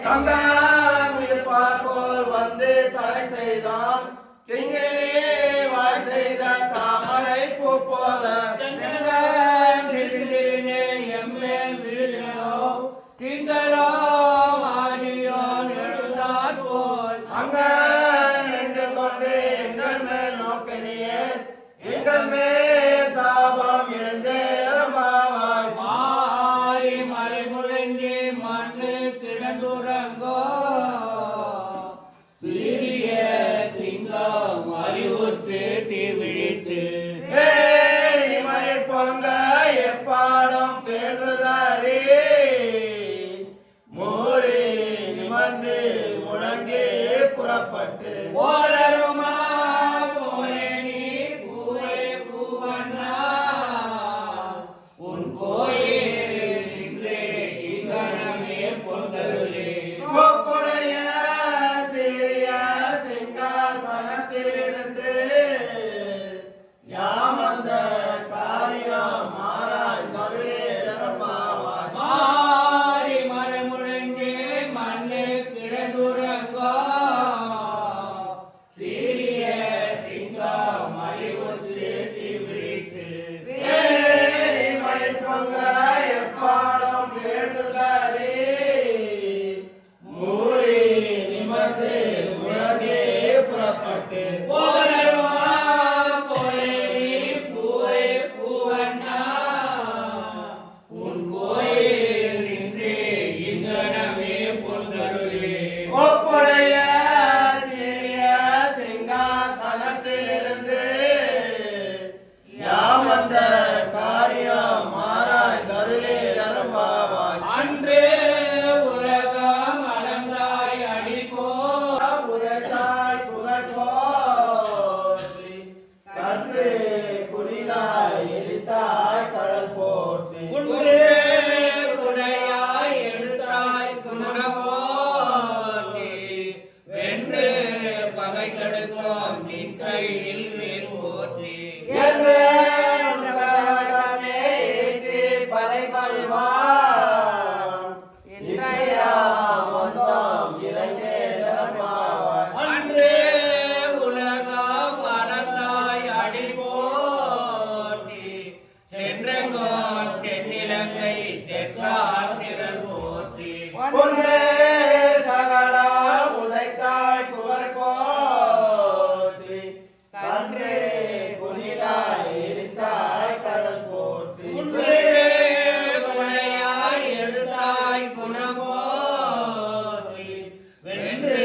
சங்கம் இருப்பார் போல் வந்து தலை செய்தான் கிங்கிலே வாய் செய்த தாமரை பூ போல திங்களோ ஆதியோன் எழுதார் போல் அங்க நின்று கொண்டு எங்கள் மேல் நோக்கினேன் எங்கள் மேல் சாபம் எழுந்தே மாறி மறைமுழங்கி மண்ணு கிடந்துறங்கோ சிறிய சிங்கம் அறிவுற்று தீவிழித்து பொங்க எப்பாடும் பேருதாரே மோரே நிமர்ந்து முழங்கே புறப்பட்டு ஓரருமா போயே நீ பூவே பூவண்ணா உன் கோயில் இன்றே இங்கனமே பொந்தருளே கோப்புடைய சீரிய சிங்காசனத்திலிருந்து யாம் அந்த காரியம் மாறாய்ந்தருளே நிரம்பாவாய் மாறி மறைமுழங்கே மண்ணு கிடந்துறங்கோ சீரிய சிங்கம் அறிவுற்று தீவிழித்து மழை பொங்க எப்பாடும் பேடுதாரே மூறி நிமர்ந்து முழங்கே புறப்பட்டு ஓரருமா போயே நீ பூவே பூவண்ணா உன் கோயில் இன்றே இங்கனமே பொந்தருளே கோப்புடைய சீரிய சிங்காசனத்திலிருந்து யாம் அந்த காரியம் மாறாய்ந்தருளே நிரம்பாவாய் அன்றே உலகம் அலங்காய் அடிப்போ உரைத்தாய் புகழ் போற்றி கன்று குடிலாய் எரித்தாய் கடல் போற்றி குன்றே குடையாய் எடுத்தாய் குணவோட்டி வென்று பகை கெடுத்தோம் நின் கையில் வேல் போற்றி என்று உலகமே ஏற்றி பறைகொள்வான் இன்றைய வந்தோம் இறைந்தே நிரம்பாவாய் அன்றே உலகம் அலங்காய் அடி போற்றி சென்றங்கோன் தென்னிலங்கை செற்றார் திரள் போற்றி பொன்னே சகலா உதைத்தாய் புகழ் போற்றி கன்றே குனிலாய் எரித்தாய் கடல் போற்றி குன்றே குடையாய் எடுத்தாய் குணபோற்றி வென்று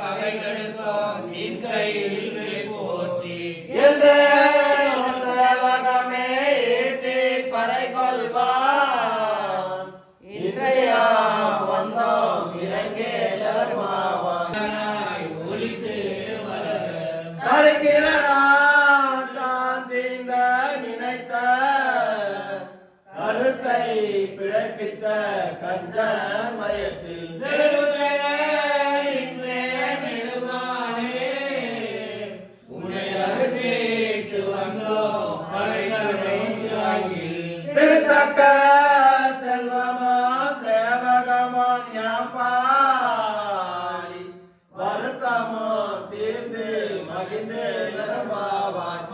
பகை கெடுத்தோம் நின் கையில் வேல் போற்றி என்று உன் சேவகமே ஏற்றி பறைகொள்வான் இன்றைய வந்தோம் இறங்கே நிரம்பாவாய் நாய் ஒலித்து வளர கருக்கிரணான் தான் தீந்த நினைத்த கருத்தை பிழைப்பித்த கஞ்சன் மயற்றில் திருத்தக்க செல்வமா சேவகமா ஞாபாடி வருத்தமோ தீர்ந்து மகிழ்ந்து நிரம்பாவாய்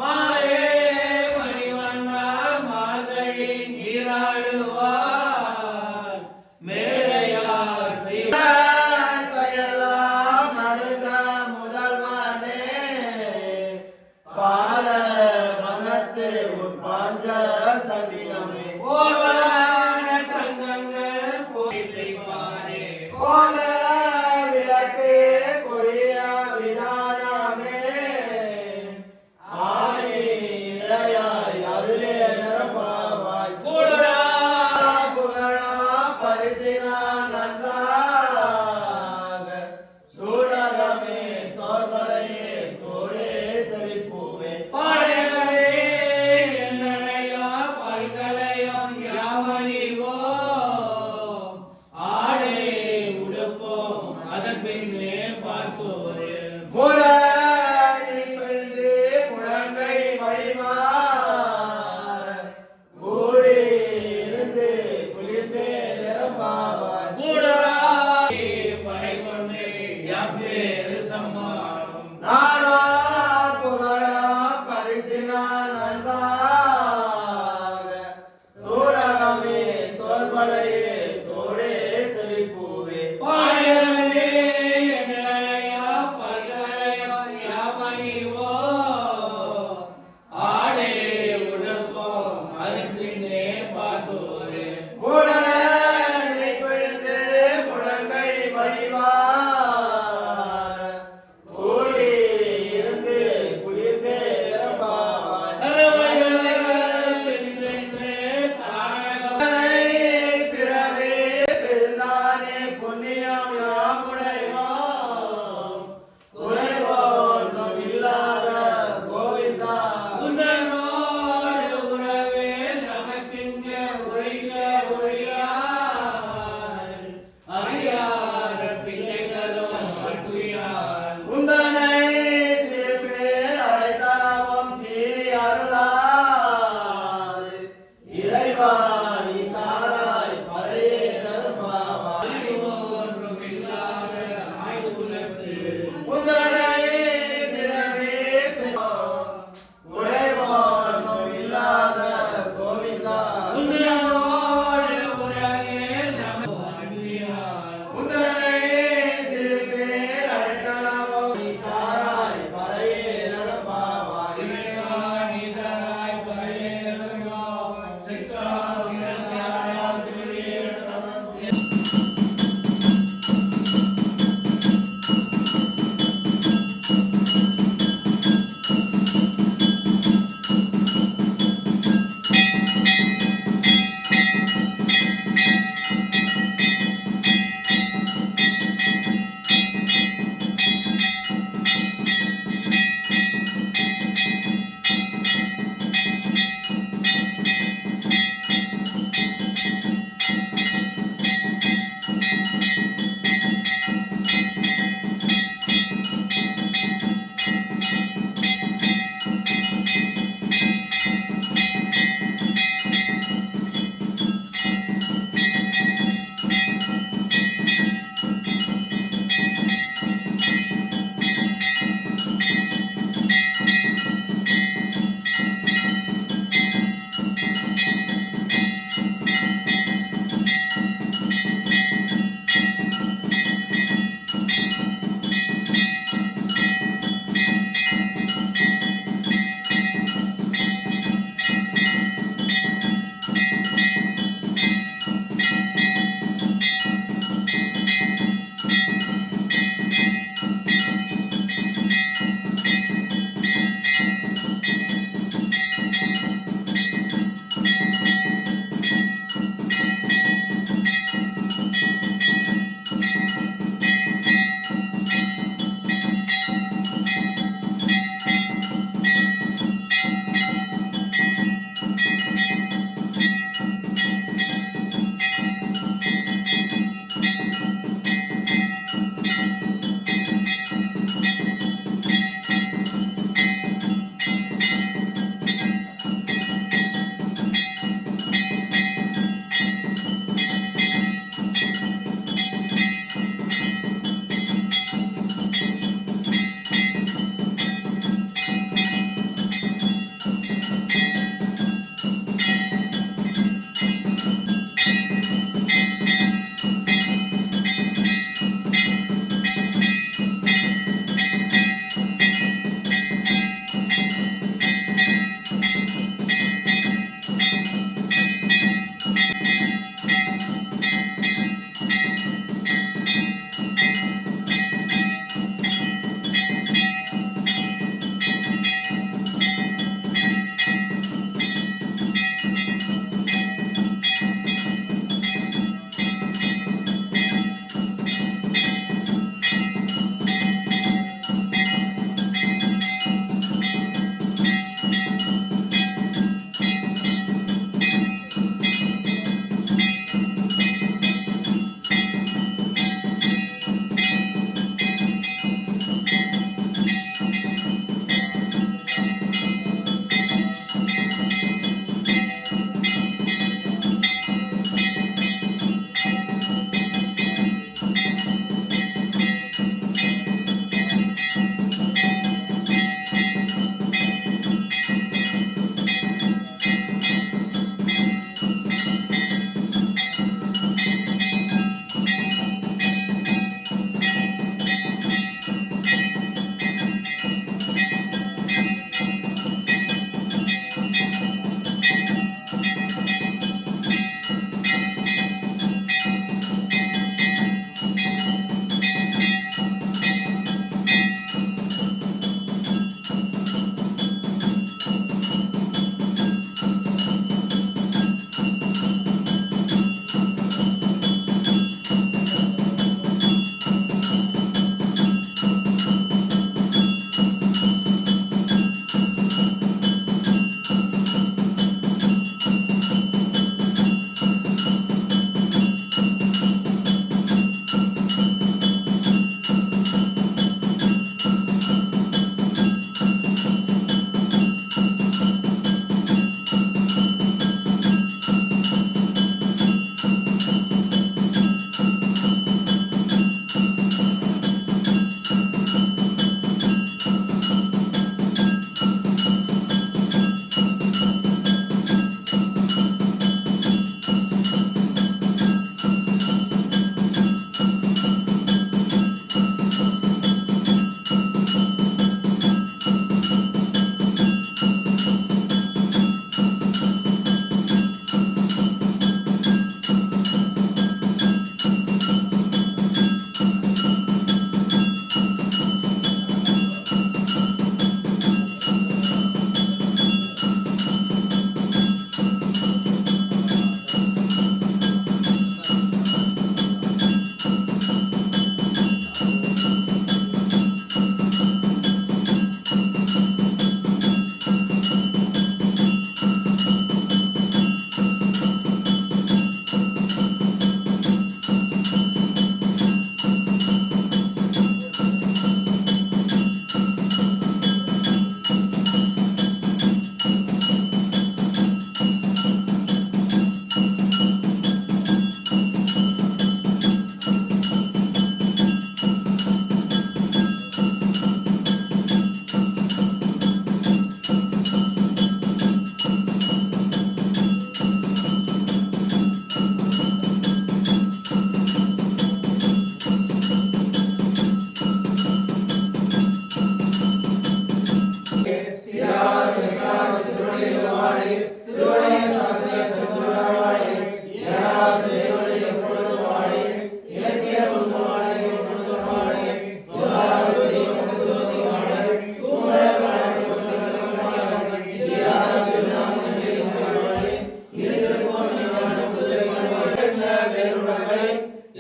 சோலையே தோளே செழிப்பூவே பாடலே எங்களையா பல்கலையா யாமணிவோ ஆடே உழப்போம் அதன் பின்னே பார்த்தோரே முடனை பிடித்து முழங்கை வழிவான கூடி இருந்து குளிர்ந்து நிரம்பாவான் அரவர்கள் சென்று தாழக பிற வேறுடைமை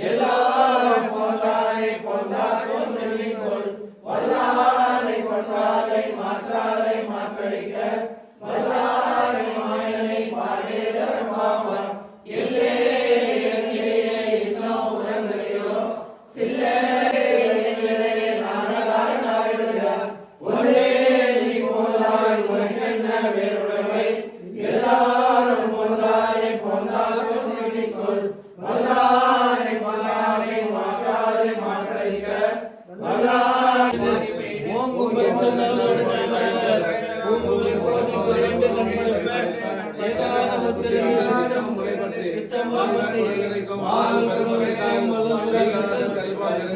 எல்லாரும் போந்தாரை போந்தார் கொள் வல்லாரை கொன்றாரை மாற்றாரை மாற்றடிக்க வல்லாரை மாயனை பாடேடர் பாவார் எல்லே எங்கிலேயே இன்னும் உறங்குகிறோ சில்லே எங்கிலேயே நானதாய் நாடுக ஒரே நீ போதாய் உனக்கென்ன வேறுடைமை எல்லாரும் போந்தாரை போந்தார் கொள் வல்லாரை கொன்றாரை மாற்றாரை மாற்றடிக்க வல்லாரை ஓங்கும் பிரச்சனைகளோடு நடைபெறுங்கள். பூங்குழலி போதிக்கு 2 கண்படுப்பேன். சேதார முத்திரை சித்தம் முறைப்பட்டு சித்தம் முறைப்பட்டு ஆளும் பெருமகளையும் வல்லவர்களையும் செல்வார்கள்.